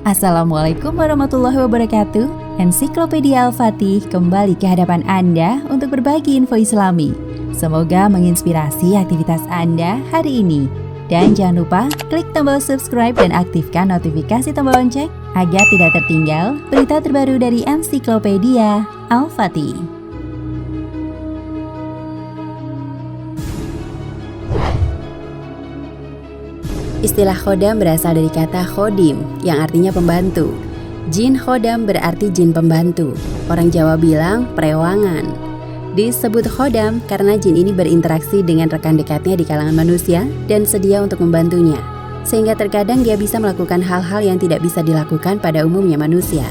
Assalamualaikum warahmatullahi wabarakatuh. Ensiklopedia Al-Fatih kembali ke hadapan Anda untuk berbagi info Islami. Semoga menginspirasi aktivitas Anda hari ini. Dan jangan lupa klik tombol subscribe dan aktifkan notifikasi tombol lonceng agar tidak tertinggal berita terbaru dari Ensiklopedia Al-Fatih. Istilah khodam berasal dari kata khodim yang artinya pembantu. Jin khodam berarti jin pembantu. Orang Jawa bilang perewangan. Disebut khodam karena jin ini berinteraksi dengan rekan dekatnya di kalangan manusia dan sedia untuk membantunya. Sehingga terkadang dia bisa melakukan hal-hal yang tidak bisa dilakukan pada umumnya manusia.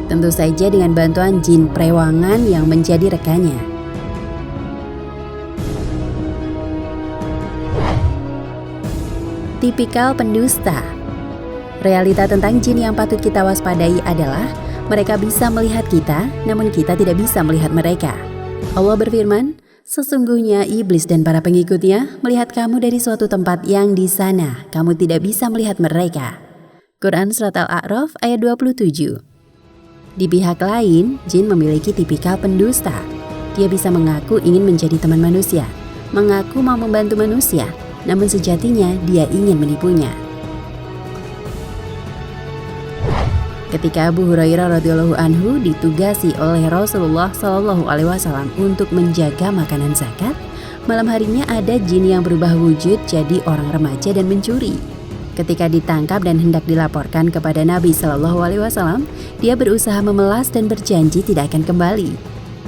Tentu saja dengan bantuan jin perewangan yang menjadi rekannya. Tipikal pendusta. Realita tentang jin yang patut kita waspadai adalah mereka bisa melihat kita, namun kita tidak bisa melihat mereka. Allah berfirman, sesungguhnya iblis dan para pengikutnya melihat kamu dari suatu tempat yang di sana kamu tidak bisa melihat mereka. Quran Surat Al-A'raf ayat 27. Di pihak lain, jin memiliki tipikal pendusta. Dia bisa mengaku ingin menjadi teman manusia, mengaku mau membantu manusia, namun sejatinya dia ingin menipunya. Ketika Abu Hurairah radhiyallahu anhu ditugasi oleh Rasulullah Shallallahu alaihi wasallam untuk menjaga makanan zakat, malam harinya ada jin yang berubah wujud jadi orang remaja dan mencuri. Ketika ditangkap dan hendak dilaporkan kepada Nabi Shallallahu alaihi wasallam, dia berusaha memelas dan berjanji tidak akan kembali.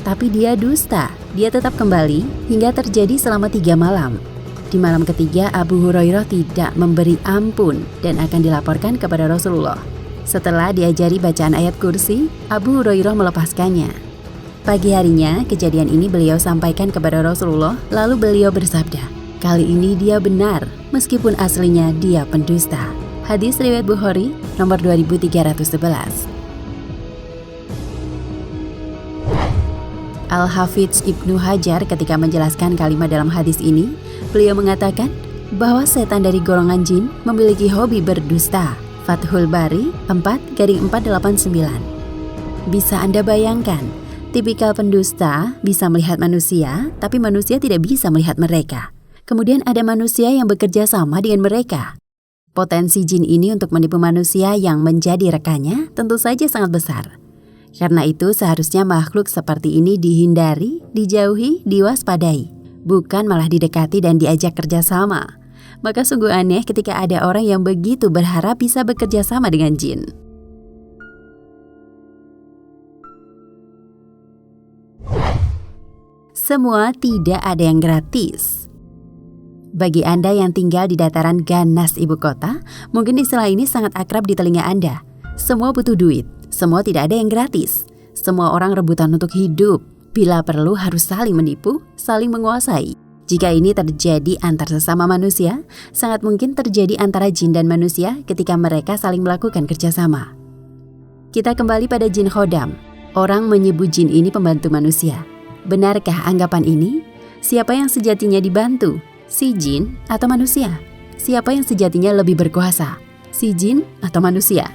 Tapi dia dusta, dia tetap kembali hingga terjadi selama 3 malam. Di malam ketiga, Abu Hurairah tidak memberi ampun dan akan dilaporkan kepada Rasulullah. Setelah diajari bacaan ayat kursi, Abu Hurairah melepaskannya. Pagi harinya, kejadian ini beliau sampaikan kepada Rasulullah, lalu beliau bersabda, kali ini dia benar, meskipun aslinya dia pendusta. Hadis riwayat Bukhari, nomor 2311. Al-Hafidz Ibnu Hajar ketika menjelaskan kalimat dalam hadis ini, beliau mengatakan bahwa setan dari golongan jin memiliki hobi berdusta. Fathul Bari 4-489. Bisa Anda bayangkan, tipikal pendusta bisa melihat manusia, tapi manusia tidak bisa melihat mereka. Kemudian ada manusia yang bekerja sama dengan mereka. Potensi jin ini untuk menipu manusia yang menjadi rekannya tentu saja sangat besar. Karena itu seharusnya makhluk seperti ini dihindari, dijauhi, diwaspadai, bukan malah didekati dan diajak kerjasama. Maka sungguh aneh ketika ada orang yang begitu berharap bisa bekerja sama dengan jin. Semua tidak ada yang gratis. Bagi Anda yang tinggal di dataran ganas ibu kota, mungkin istilah ini sangat akrab di telinga Anda. Semua butuh duit. Semua tidak ada yang gratis. Semua orang rebutan untuk hidup. Bila perlu harus saling menipu, saling menguasai. Jika ini terjadi antar sesama manusia, sangat mungkin terjadi antara jin dan manusia ketika mereka saling melakukan kerjasama. Kita kembali pada jin khodam. Orang menyebut jin ini pembantu manusia. Benarkah anggapan ini? Siapa yang sejatinya dibantu? Si jin atau manusia? Siapa yang sejatinya lebih berkuasa? Si jin atau manusia?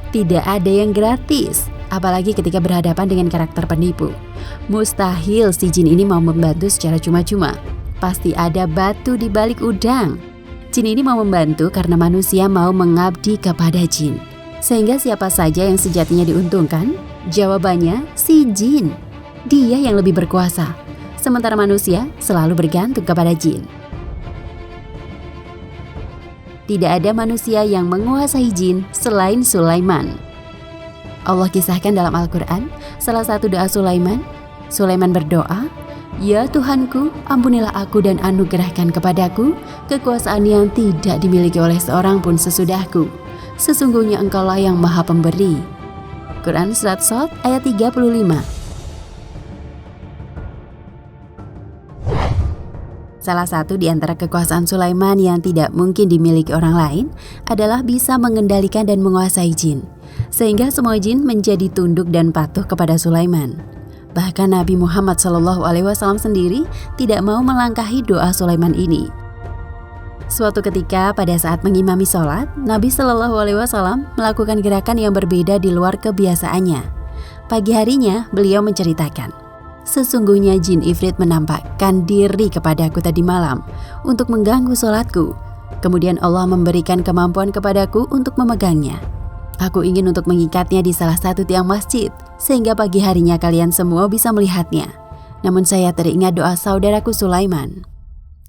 Tidak ada yang gratis, apalagi ketika berhadapan dengan karakter penipu. Mustahil si jin ini mau membantu secara cuma-cuma. Pasti ada batu di balik udang. Jin ini mau membantu karena manusia mau mengabdi kepada jin. Sehingga siapa saja yang sejatinya diuntungkan? Jawabannya si jin. Dia yang lebih berkuasa. Sementara manusia selalu bergantung kepada jin. Tidak ada manusia yang menguasai jin selain Sulaiman. Allah kisahkan dalam Al-Quran, salah satu doa Sulaiman. Sulaiman berdoa, ya Tuhanku, ampunilah aku dan anugerahkan kepadaku kekuasaan yang tidak dimiliki oleh seorang pun sesudahku. Sesungguhnya Engkaulah yang Maha Pemberi. Quran Surat Shad ayat 35. Salah satu di antara kekuasaan Sulaiman yang tidak mungkin dimiliki orang lain adalah bisa mengendalikan dan menguasai jin. Sehingga semua jin menjadi tunduk dan patuh kepada Sulaiman. Bahkan Nabi Muhammad SAW sendiri tidak mau melangkahi doa Sulaiman ini. Suatu ketika pada saat mengimami sholat, Nabi Shallallahu Alaihi Wasallam melakukan gerakan yang berbeda di luar kebiasaannya. Pagi harinya, beliau menceritakan, sesungguhnya jin ifrit menampakkan diri kepadaku tadi malam untuk mengganggu sholatku. Kemudian Allah memberikan kemampuan kepadaku untuk memegangnya. Aku ingin untuk mengikatnya di salah satu tiang masjid, sehingga pagi harinya kalian semua bisa melihatnya. Namun saya teringat doa saudaraku Sulaiman.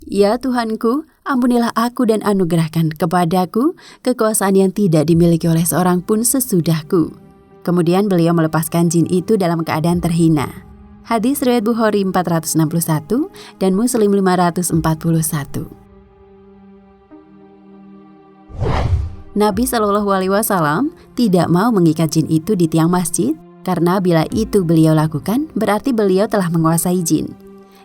Ya Tuhanku, ampunilah aku dan anugerahkan kepadaku kekuasaan yang tidak dimiliki oleh seorang pun sesudahku. Kemudian beliau melepaskan jin itu dalam keadaan terhina. Hadis riwayat Bukhari 461 dan Muslim 541. Nabi Shallallahu Alaihi Wasallam tidak mau mengikat jin itu di tiang masjid karena bila itu beliau lakukan berarti beliau telah menguasai jin.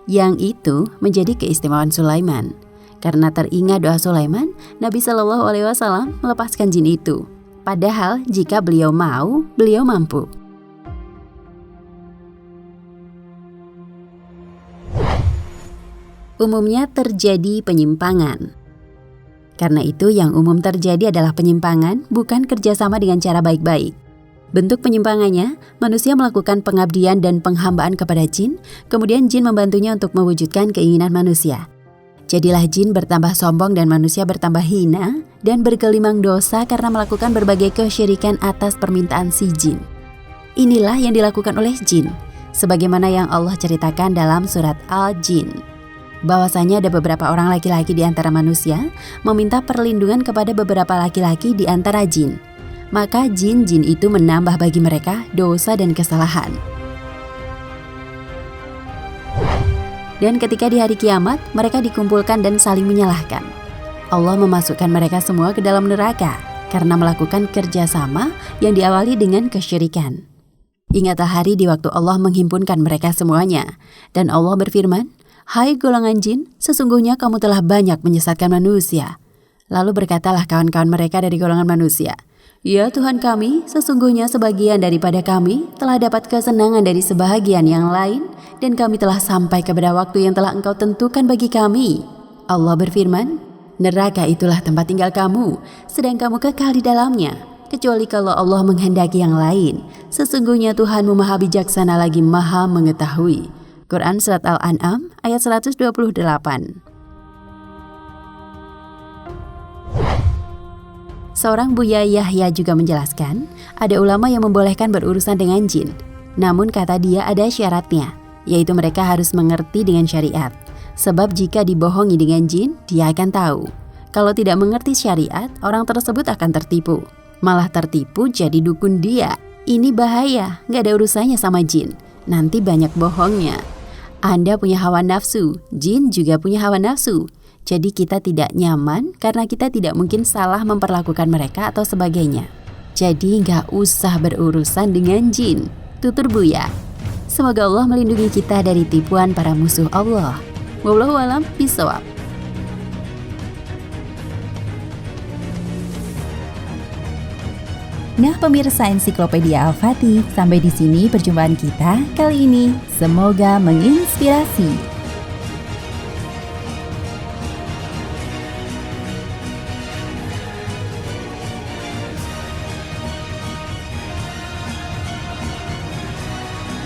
Yang itu menjadi keistimewaan Sulaiman. Karena teringat doa Sulaiman, Nabi Shallallahu Alaihi Wasallam melepaskan jin itu. Padahal jika beliau mau, beliau mampu. Umumnya terjadi penyimpangan. Karena itu yang umum terjadi adalah penyimpangan, bukan kerjasama dengan cara baik-baik. Bentuk penyimpangannya, manusia melakukan pengabdian dan penghambaan kepada jin, kemudian jin membantunya untuk mewujudkan keinginan manusia. Jadilah jin bertambah sombong dan manusia bertambah hina dan bergelimang dosa karena melakukan berbagai kesyirikan atas permintaan si jin. Inilah yang dilakukan oleh jin, sebagaimana yang Allah ceritakan dalam surat Al-Jin. Bahwasanya ada beberapa orang laki-laki di antara manusia meminta perlindungan kepada beberapa laki-laki di antara jin. Maka jin-jin itu menambah bagi mereka dosa dan kesalahan. Dan ketika di hari kiamat, mereka dikumpulkan dan saling menyalahkan. Allah memasukkan mereka semua ke dalam neraka karena melakukan kerjasama yang diawali dengan kesyirikan. Ingatlah hari di waktu Allah menghimpunkan mereka semuanya. Dan Allah berfirman, "Hai golongan jin, sesungguhnya kamu telah banyak menyesatkan manusia." Lalu berkatalah kawan-kawan mereka dari golongan manusia, "Ya Tuhan kami, sesungguhnya sebagian daripada kami telah dapat kesenangan dari sebahagian yang lain dan kami telah sampai kepada waktu yang telah Engkau tentukan bagi kami." Allah berfirman, "Neraka itulah tempat tinggal kamu, sedang kamu kekal di dalamnya, kecuali kalau Allah menghendaki yang lain. Sesungguhnya Tuhanmu Maha Bijaksana lagi Maha Mengetahui." Quran Surat Al-An'am ayat 128. Seorang Buya Yahya juga menjelaskan, ada ulama yang membolehkan berurusan dengan jin. Namun kata dia ada syaratnya, yaitu mereka harus mengerti dengan syariat. Sebab jika dibohongi dengan jin, dia akan tahu. Kalau tidak mengerti syariat, orang tersebut akan tertipu. Malah tertipu jadi dukun dia. Ini bahaya, gak ada urusannya sama jin. Nanti banyak bohongnya. Anda punya hawa nafsu, jin juga punya hawa nafsu. Jadi kita tidak nyaman karena kita tidak mungkin salah memperlakukan mereka atau sebagainya. Jadi gak usah berurusan dengan jin. Tutur Buya. Semoga Allah melindungi kita dari tipuan para musuh Allah. Wallahu a'lam bishawab. Nah pemirsa Ensiklopedia Al-Fatih, sampai di sini perjumpaan kita kali ini. Semoga menginspirasi.